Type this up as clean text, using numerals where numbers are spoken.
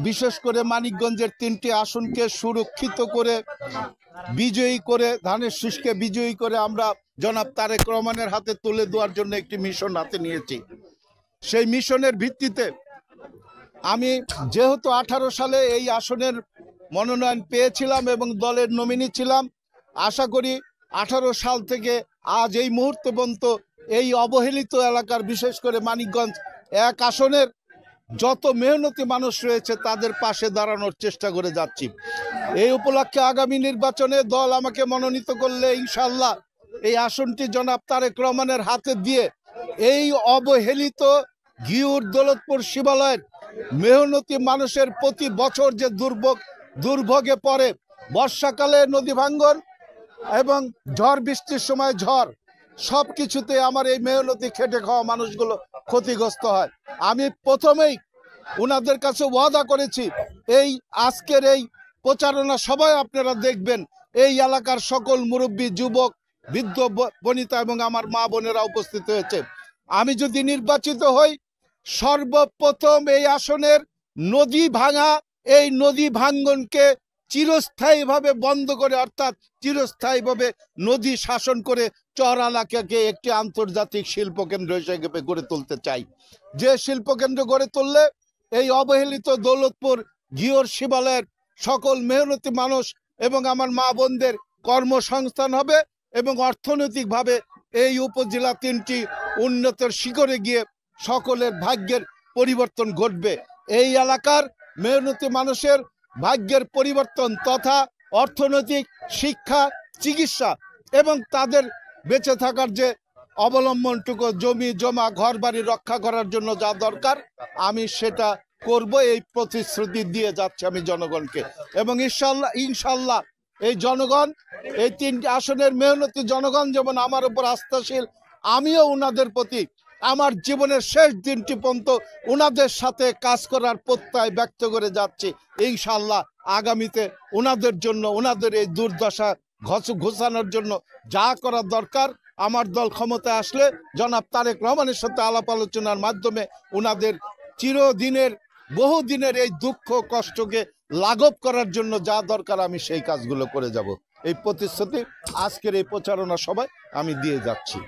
বিশেষ করে মানিকগঞ্জের 3টি আসনকে সুরক্ষিত করে বিজয়ী করে, ধানের শীষকে বিজয়ী করে আমরা জনাব তারেক রহমানের হাতে তুলে দেওয়ার জন্য একটি মিশন হাতে নিয়েছি। সেই মিশনের ভিত্তিতে আমি যেহেতু 18 সালে এই আসনের মনোনয়ন পেয়েছিলাম এবং দলের নমিনি ছিলাম, আশা করি 18 সাল থেকে আজ এই মুহূর্তে পর্যন্ত এই অবহেলিত এলাকার, বিশেষ করে মানিকগঞ্জ 1 আসনের যত মেহনতি মানুষ রয়েছে তাদের পাশে দাঁড়ানোর চেষ্টা করে যাচ্ছি। এই উপলক্ষে আগামী নির্বাচনে দল আমাকে মনোনীত করলে ইনশাল্লাহ এই আসনটি জনাব তারেক রহমানের হাতে দিয়ে এই অবহেলিত ঘিউর দৌলতপুর শিবালয়ের মেহনতি মানুষের প্রতি বছর যে দুর্ভোগে পড়ে, বর্ষাকালে নদী ভাঙ্গন এবং ঝড় বৃষ্টির সময় ঝড়, সব কিছুতে আমার এই মেহনতি খেটে খাওয়া মানুষগুলো ক্ষতিগ্রস্ত হয়। আমি প্রথমেই ওনাদের কাছে ওয়াদা করেছি, এই আজকের এই প্রচারণা সবাই আপনারা দেখবেন, এই এলাকার সকল মুরব্বী, যুবক, বৃদ্ধ, বনিতা এবং আমার মা বোনেরা উপস্থিত হয়েছে। আমি যদি নির্বাচিত হই, সর্বপ্রথম এই আসনের নদী ভাঙা, এই নদী ভাঙ্গনকে চিরস্থায়ীভাবে বন্ধ করে, অর্থাৎ চিরস্থায়ীভাবে নদী শাসন করে চর এলাকাকে একটি আন্তর্জাতিক শিল্পকেন্দ্র হিসেবে গড়ে তুলতে চাই। যে শিল্পকেন্দ্র গড়ে তুললে এই অবহেলিত দৌলতপুর ঘিওর শিবালয়ের সকল মেহনতি মানুষ এবং আমার মা বোনদের কর্মসংস্থান হবে এবং অর্থনৈতিকভাবে এই উপজেলা 3টি উন্নতির শিখরে গিয়ে সকলের ভাগ্যের পরিবর্তন ঘটবে। এই এলাকার মেহনতি মানুষের ভাগ্যের পরিবর্তন তথা অর্থনৈতিক, শিক্ষা, চিকিৎসা এবং তাদের বেঁচে থাকার যে অবলম্বনটুকু, জমি জমা, ঘর বাড়ি রক্ষা করার জন্য যা দরকার আমি সেটা করব, এই প্রতিশ্রুতি দিয়ে যাচ্ছে আমি জনগণকে। এবং ইনশাল্লাহ এই জনগণ, এই 3টি আসনের মেহনতি জনগণ যেমন আমার উপর আস্থাশীল, আমিও ওনাদের প্রতি আমার জীবনের শেষ দিনটি পর্যন্ত ওনাদের সাথে কাজ করার প্রত্যয় ব্যক্ত করে যাচ্ছি। ইনশাল্লাহ আগামীতে ওনাদের জন্য, ওনাদের এই দুর্দশা ঘোষানোর জন্য যা করার দরকার, আমার দল ক্ষমতায় আসলে জনাব তারেক রহমানের সাথে আলাপ আলোচনার মাধ্যমে ওনাদের চিরদিনের, বহুদিনের এই দুঃখ কষ্টকে লাঘব করার জন্য যা দরকার আমি সেই কাজগুলো করে যাব। এই প্রতিশ্রুতি আজকের এই প্রচারণা সভায় আমি দিয়ে যাচ্ছি।